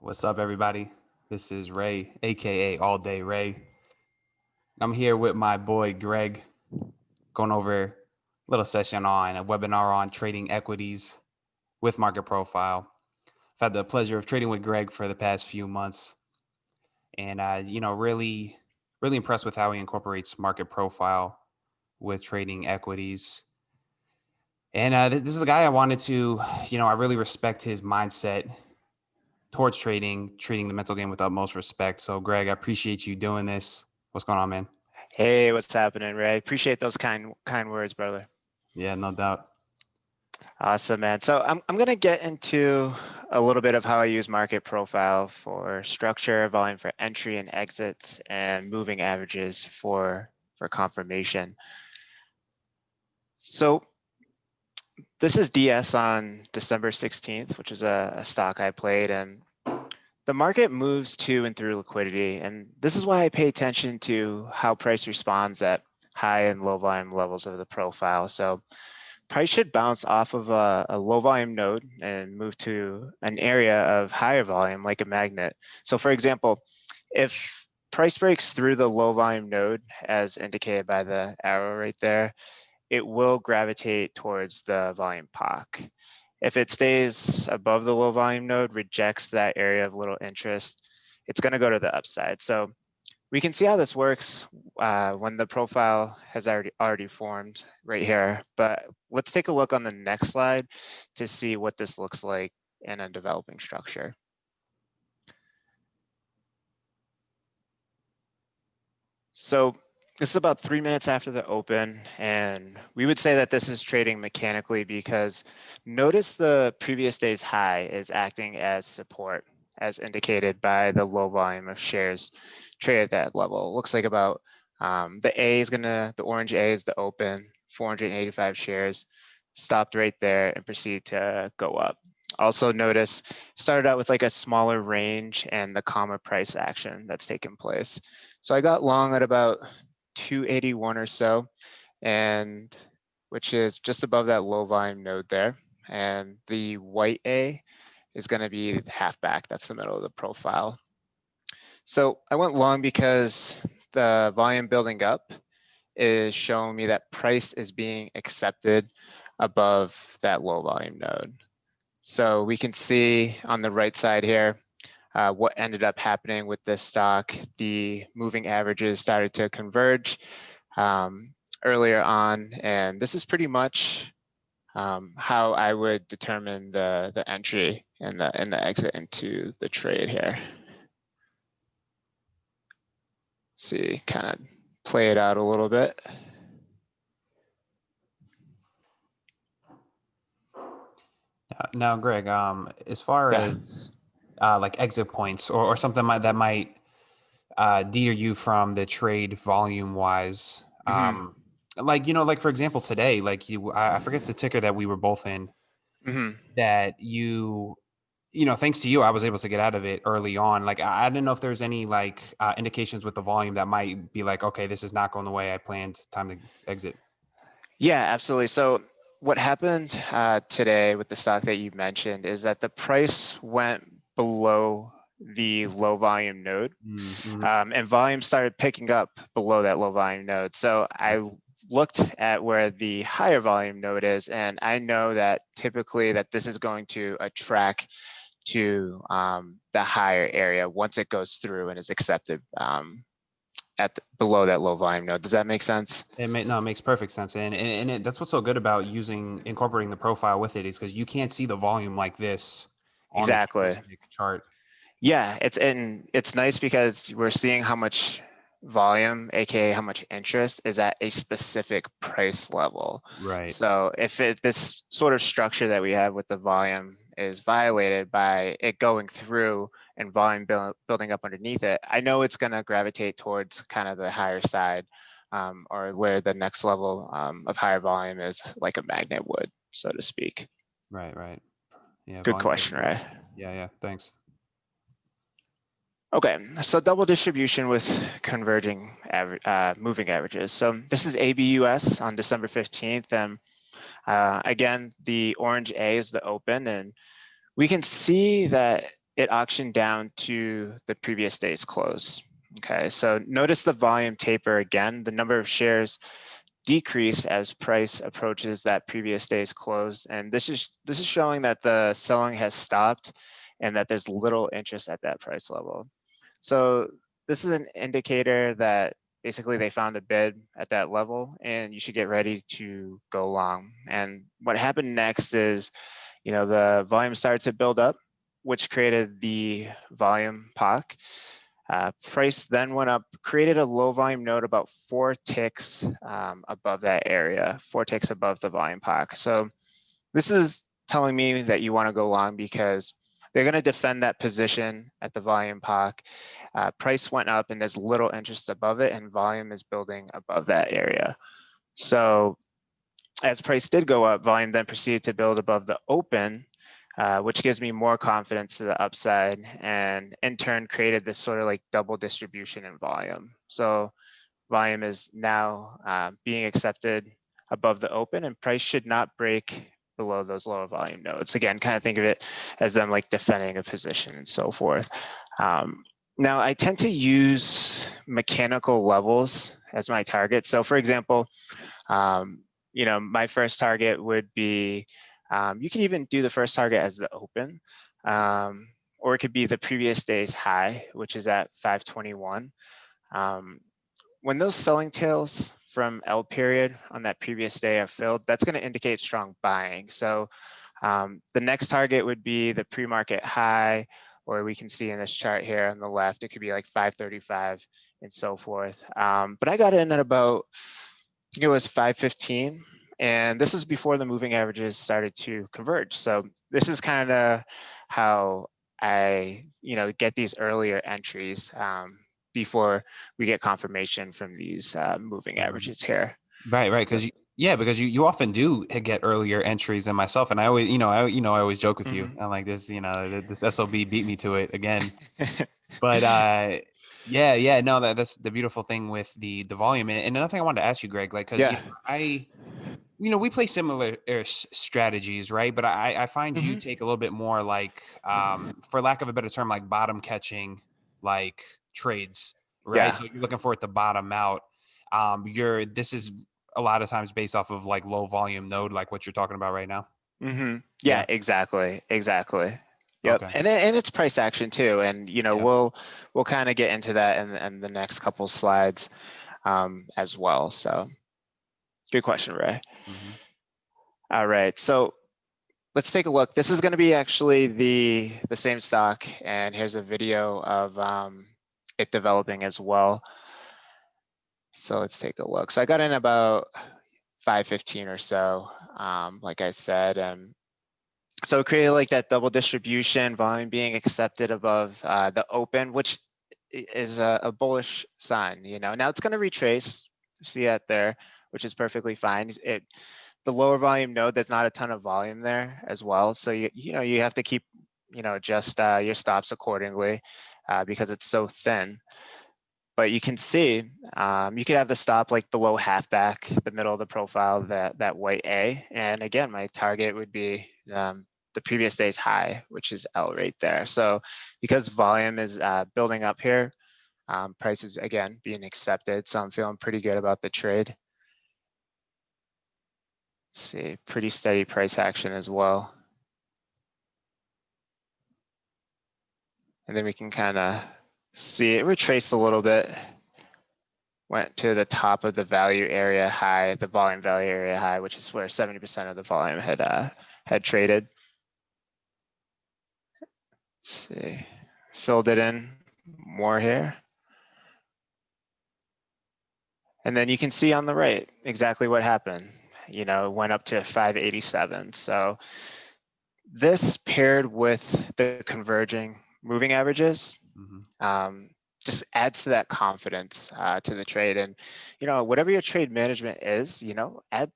What's up, everybody? This is Ray, aka All Day Ray. I'm here with my boy Greg, going over a little session on a webinar on trading equities with market profile. I've had the pleasure of trading with Greg for the past few months, and really impressed with how he incorporates market profile with trading equities. And this is a guy I wanted to, I really respect his mindset towards treating the mental game with utmost respect. So, Greg, I appreciate you doing this. What's going on, man? Hey, what's happening, Ray? Appreciate those kind words, brother. Yeah, no doubt. Awesome, man. So I'm gonna get into a little bit of how I use market profile for structure, volume for entry and exits, and moving averages for confirmation. So this is DS on December 16th, which is a stock I played, and the market moves to and through liquidity, and this is why I pay attention to how price responds at high and low volume levels of the profile. So price should bounce off of a low volume node and move to an area of higher volume like a magnet. So for example, if price breaks through the low volume node as indicated by the arrow right there, it will gravitate towards the volume POC. If it stays above the low volume node, rejects that area of little interest, it's going to go to the upside. So we can see how this works when the profile has already formed right here. But let's take a look on the next slide to see what this looks like in a developing structure. So this is about 3 minutes after the open, and we would say that this is trading mechanically because notice the previous day's high is acting as support, as indicated by the low volume of shares traded at that level. It looks like about the orange A is the open, 485 shares, stopped right there and proceed to go up. Also notice, started out with like a smaller range and the comma price action that's taken place. So I got long at about 281 or so, and which is just above that low volume node there. And the white A is going to be the half back. That's the middle of the profile. So I went long because the volume building up is showing me that price is being accepted above that low volume node. So we can see on the right side here what ended up happening with this stock. The moving averages started to converge earlier on, and this is pretty much how I would determine the entry and the exit into the trade here. See, kind of play it out a little bit. Now, Greg, as far as like exit points or something that might deter you from the trade volume wise, like for example today, I forget the ticker that we were both in, that thanks to you, I was able to get out of it early on. Like, I didn't know if there's any indications with the volume that might be like, okay, this is not going the way I planned, time to exit. Yeah, absolutely. So what happened today with the stock that you mentioned is that the price went below the low volume node, and volume started picking up below that low volume node. So I looked at where the higher volume node is, and I know that typically that this is going to attract to the higher area once it goes through and is accepted below that low volume node. Does that make sense? It makes perfect sense, and that's what's so good about incorporating the profile with it, is because you can't see the volume like this on the candlestick chart. Yeah, it's nice because we're seeing how much volume, aka how much interest, is at a specific price level. Right. So if this sort of structure that we have with the volume is violated by it going through and volume building up underneath it, I know it's going to gravitate towards kind of the higher side, or where the next level of higher volume is, like a magnet would, so to speak. Right. Yeah. Good question, right? Yeah. Thanks. Okay, so double distribution with converging moving averages. So this is ABUS on December 15th. And again, the orange A is the open. And we can see that it auctioned down to the previous day's close. Okay, so notice the volume taper again. The number of shares decrease as price approaches that previous day's close, and this is showing that the selling has stopped and that there's little interest at that price level. So this is an indicator that basically they found a bid at that level, and you should get ready to go long. And what happened next is, the volume started to build up, which created the volume POC. Price then went up, created a low volume node about 4 ticks above that area, 4 ticks above the volume POC. So this is telling me that you want to go long because they're going to defend that position at the volume POC. Price went up and there's little interest above it, and volume is building above that area. So as price did go up, volume then proceeded to build above the open, which gives me more confidence to the upside, and in turn created this sort of like double distribution in volume. So volume is now being accepted above the open, and price should not break below those lower volume nodes. Again, kind of think of it as them like defending a position and so forth. Now I tend to use mechanical levels as my target. So for example, my first target would be, you can even do the first target as the open, or it could be the previous day's high, which is at 521. When those selling tails from L period on that previous day are filled, that's going to indicate strong buying. So the next target would be the pre-market high, or we can see in this chart here on the left, it could be like 535 and so forth. But I got in at about, I think it was 515. And this is before the moving averages started to converge. So this is kind of how I, get these earlier entries before we get confirmation from these moving averages here. Right, because you often do get earlier entries than myself, and I always, I always joke with you. I'm like this, this SOB beat me to it again. But no, that's the beautiful thing with the volume. And another thing I wanted to ask you, Greg, like, because we play similar strategies, right? But I find you take a little bit more like, for lack of a better term, like bottom catching, like trades, right? Yeah. So you're looking for it to bottom out. This is a lot of times based off of like low volume node, like what you're talking about right now. Yeah, exactly. Yep. Okay. And it's price action too. And we'll kind of get into that in the next couple slides as well. So good question, Ray. All right. So let's take a look. This is going to be actually the same stock, and here's a video of it developing as well. So let's take a look. So I got in about 515 or so, like I said, and so it created like that double distribution, volume being accepted above the open, which is a bullish sign. Now it's going to retrace. See that there, which is perfectly fine. The lower volume node, there's not a ton of volume there as well, so you have to keep adjust your stops accordingly because it's so thin. But you can see you could have the stop like below halfback, the middle of the profile, that white A, and again my target would be the previous day's high, which is L right there. So because volume is building up here, price is again being accepted, so I'm feeling pretty good about the trade. Let's see, pretty steady price action as well. And then we can kind of see it retrace a little bit. Went to the top of the value area high, the volume value area high, which is where 70% of the volume had traded. Let's see, filled it in more here. And then you can see on the right exactly what happened. It went up to 587. So this paired with the converging moving averages just adds to that confidence to the trade. And whatever your trade management is, add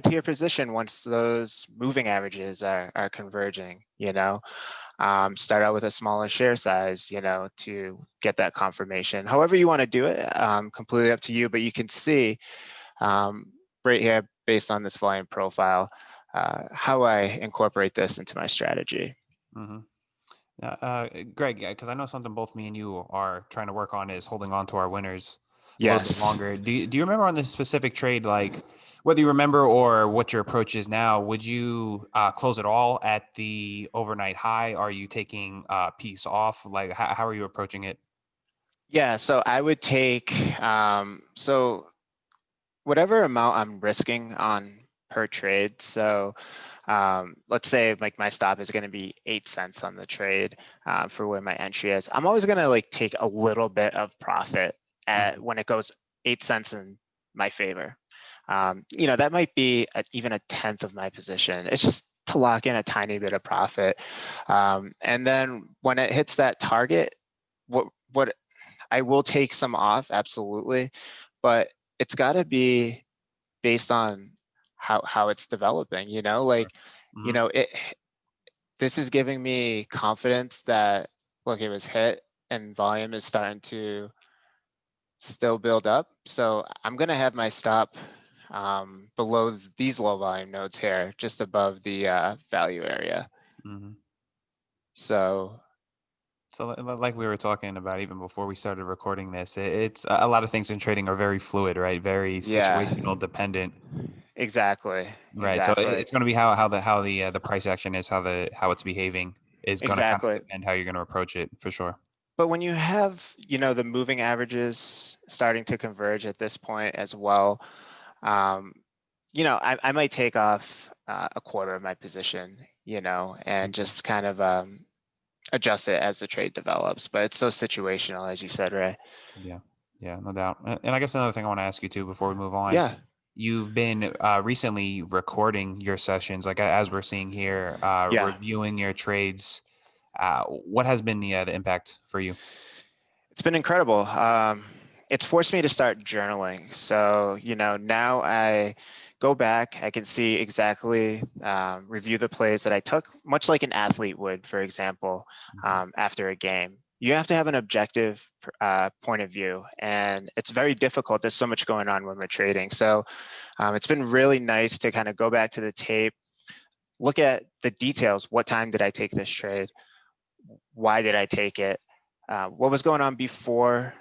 to your position once those moving averages are converging. Start out with a smaller share size, to get that confirmation. However you want to do it, completely up to you. But you can see right here, based on this volume profile, how I incorporate this into my strategy. Greg, because I know something both me and you are trying to work on is holding on to our winners a little bit Yes. longer. Do you remember on this specific trade, like whether you remember or what your approach is now, would you close it all at the overnight high? Are you taking a piece off? Like, how are you approaching it? Yeah, so I would take, so whatever amount I'm risking on per trade. So let's say like my stop is going to be 8 cents on the trade for where my entry is. I'm always going to like take a little bit of profit Mhm. when it goes 8 cents in my favor. That might be even a tenth of my position. It's just to lock in a tiny bit of profit. And then when it hits that target, what I will take some off, absolutely, but it's got to be based on how it's developing. Sure. Mhm. It this is giving me confidence that look, it was hit and volume is starting to still build up. So I'm going to have my stop below these low volume nodes here, just above the value area. Mhm. So So, like we were talking about even before we started recording this, it's a lot of things in trading are very fluid, right? Very yeah, situational dependent, exactly, right? So exactly, it's going to be how the price action is, how it's behaving is going to kind of exactly. depend how you're going to approach it for sure. But when you have, the moving averages starting to converge at this point as well, um, I might take off a quarter of my position, and Mhm. just kind of adjust it as the trade develops. But it's so situational, as you said, Ray. Yeah, yeah, no doubt. And I guess another thing I want to ask you too before we move on, Yeah, you've been recently recording your sessions, like as we're seeing here, yeah. reviewing your trades. What has been the impact for you? It's been incredible. It's forced me to start journaling. So, now I go back, I can see exactly, review the plays that I took, much like an athlete would, for example, Mhm. after a game. You have to have an objective point of view, and it's very difficult. There's so much going on when we're trading. So, it's been really nice to kind of go back to the tape, look at the details. What time did I take this trade? Why did I take it? What was going on before,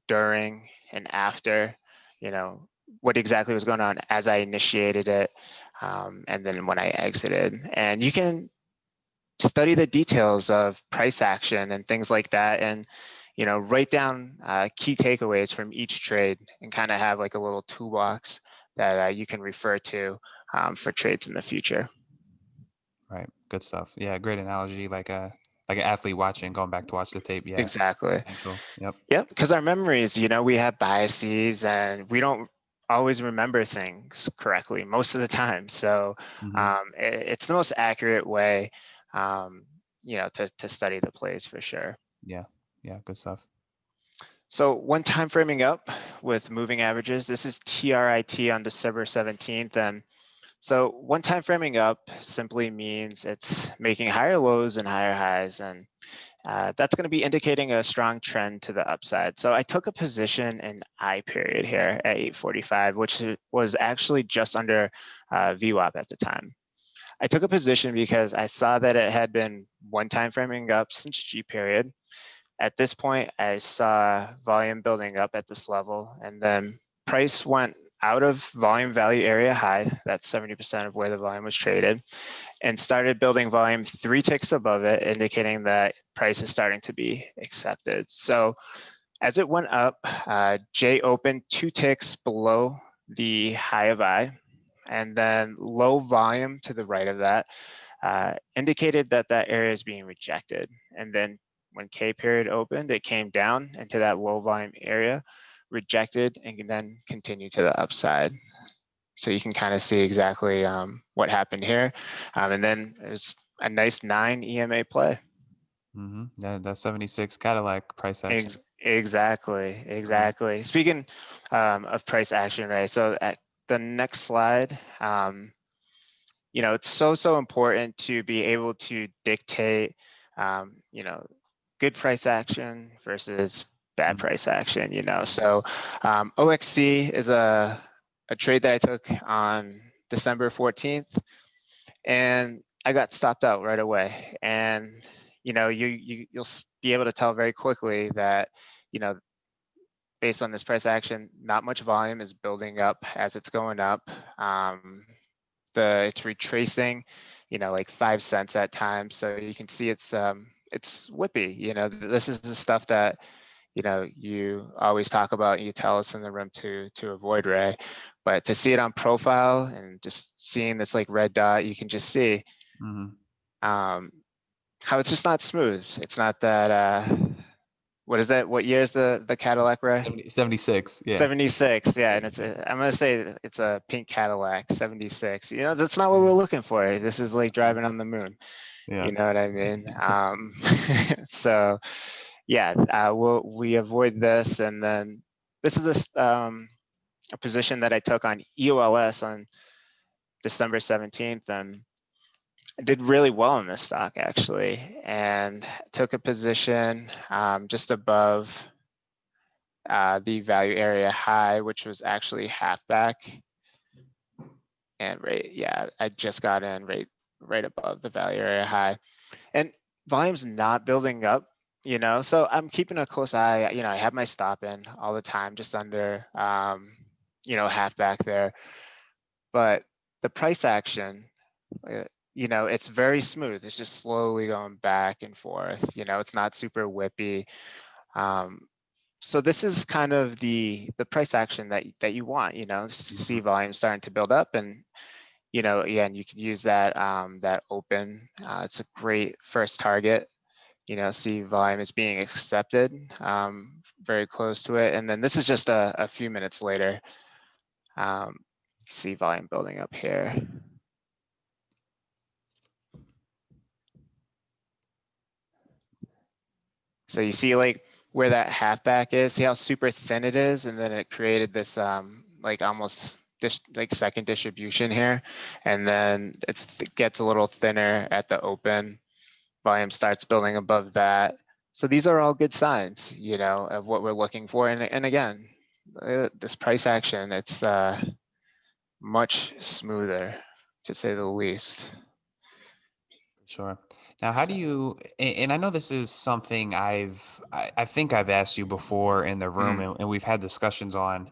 during, and after? You know, what exactly was going on as I initiated it, and then when I exited. And you can study the details of price action and things like that, and write down key takeaways from each trade, and kind of have like a little toolbox that you can refer to for trades in the future. Right. Good stuff. Yeah, great analogy. Like an athlete watching, going back to watch the tape. Yeah. Exactly. Essential. Yep. Yep, because our memories, we have biases and we don't always remember things correctly most of the time. So Hmm. it's the most accurate way, to study the plays for sure. Yeah. Yeah. Good stuff. So one time framing up with moving averages, this is TRIT on December 17th. And so one time framing up simply means it's making higher lows and higher highs. And that's going to be indicating a strong trend to the upside. So I took a position in I period here at 845, which was actually just under VWAP at the time. I took a position because I saw that it had been one time framing up since G period. At this point, I saw volume building up at this level, and then price went out of volume value area high, that's 70% of where the volume was traded, and started building volume 3 ticks above it, indicating that price is starting to be accepted. So as it went up, J opened 2 ticks below the high of I, and then low volume to the right of that indicated that that area is being rejected. And then when K period opened, it came down into that low volume area, rejected, and then continued to the upside. So you can kind of see exactly what happened here. And then there's a nice 9 EMA play. That 76 Cadillac price action. Exactly, Mhm. exactly. Speaking of price action, right? So at the next slide, it's so important to be able to dictate, good price action versus bad Mhm. price action. So OXC is a trade that I took on December 14th, and I got stopped out right away. And you'll be able to tell very quickly that, based on this price action, not much volume is building up as it's going up. It's retracing, like 5 cents at times. So you can see it's whippy. This is the stuff that, you always talk about, you tell us in the room to avoid, Ray. But to see it on profile and just seeing this like red dot, you can just see how it's just not smooth. It's not that, what is that? What year is the Cadillac, Ray? 76. Yeah. 76, yeah, and I'm gonna say it's a pink Cadillac, 76. That's not what we're looking for. This is like driving on the moon. Yeah. You know what I mean? So yeah, we avoid this, and then this is a position that I took on EOLS on December 17th, and I did really well in this stock actually, and took a position just above the value area high, which was actually half back. And I just got in right above the value area high, and volume's not building up, so I'm keeping a close eye. I have my stop in all the time, just under half back there. But the price action, it's very smooth. It's just slowly going back and forth. It's not super whippy. So this is kind of the price action that you want, to see volume starting to build up, and again, you can use that that open. It's a great first target. See volume is being accepted, very close to it, and then this is just a few minutes later. See volume building up here. So you see like where that halfback is, see how super thin it is, and then it created this like almost like second distribution here, and then it gets a little thinner at the open. Volume starts building above that. So these are all good signs, of what we're looking for. And again, this price action, it's much smoother, to say the least. Sure. Now, how do you, and I know this is something I think I've asked you before in the room, and we've had discussions on,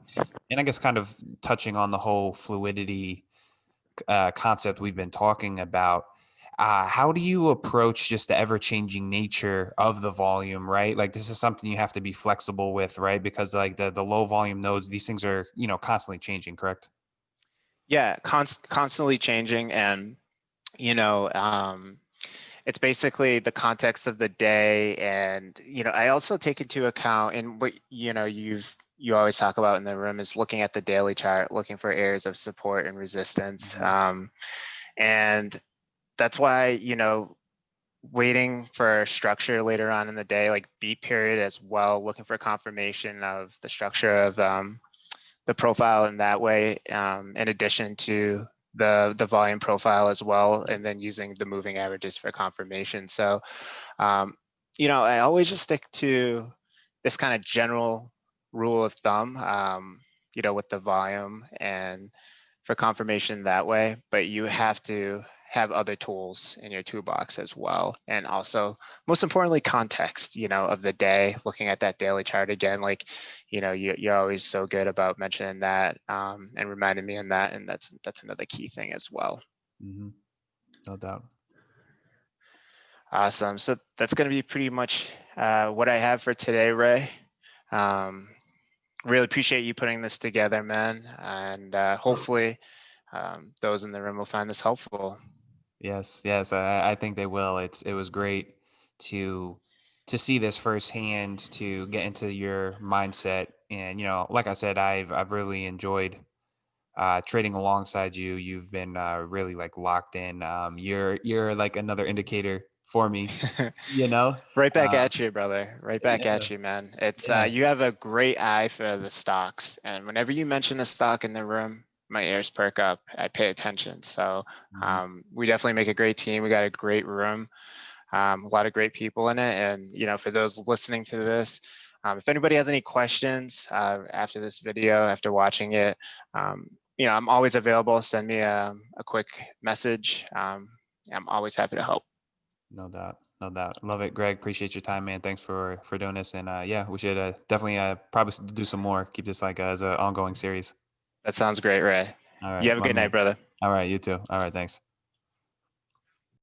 and I guess kind of touching on the whole fluidity concept we've been talking about. How do you approach just the ever-changing nature of the volume, right? Like this is something you have to be flexible with, right? Because like the low volume nodes, these things are, constantly changing, correct? Yeah, constantly changing, and it's basically the context of the day, and I also take into account, and what you always talk about in the room is looking at the daily chart, looking for areas of support and resistance, and that's why waiting for structure later on in the day, like beat period as well, looking for confirmation of the structure of the profile in that way, in addition to the volume profile as well, and then using the moving averages for confirmation. So, I always just stick to this kind of general rule of thumb, with the volume and for confirmation that way, but you have to have other tools in your toolbox as well. And also, most importantly, context, of the day, looking at that daily chart again, like, you're always so good about mentioning that, and reminding me on that. And that's another key thing as well. No doubt. Awesome. So that's going to be pretty much what I have for today, Ray. Really appreciate you putting this together, man. And hopefully those in the room will find this helpful. Yes, I think they will. It was great to see this firsthand, to get into your mindset, and like I said, I've really enjoyed trading alongside you. You've been really like locked in. You're like another indicator for me. Right back Uh, at you, brother. Right back yeah, at you, man. It's yeah. you have a great eye for the stocks, and whenever you mention a stock in the room, my ears perk up. I pay attention. So we definitely make a great team. We got a great room, a lot of great people in it, and for those listening to this, if anybody has any questions after this video, after watching it, I'm always available. Send me a quick message. I'm always happy to help. No doubt. No doubt. Love it, Greg. Appreciate your time, man. Thanks for doing this. And yeah, we should definitely probably do some more. Keep this like as an ongoing series. That sounds great, Ray. All You right, have a my good night, man. brother. All right, you too. All right, thanks.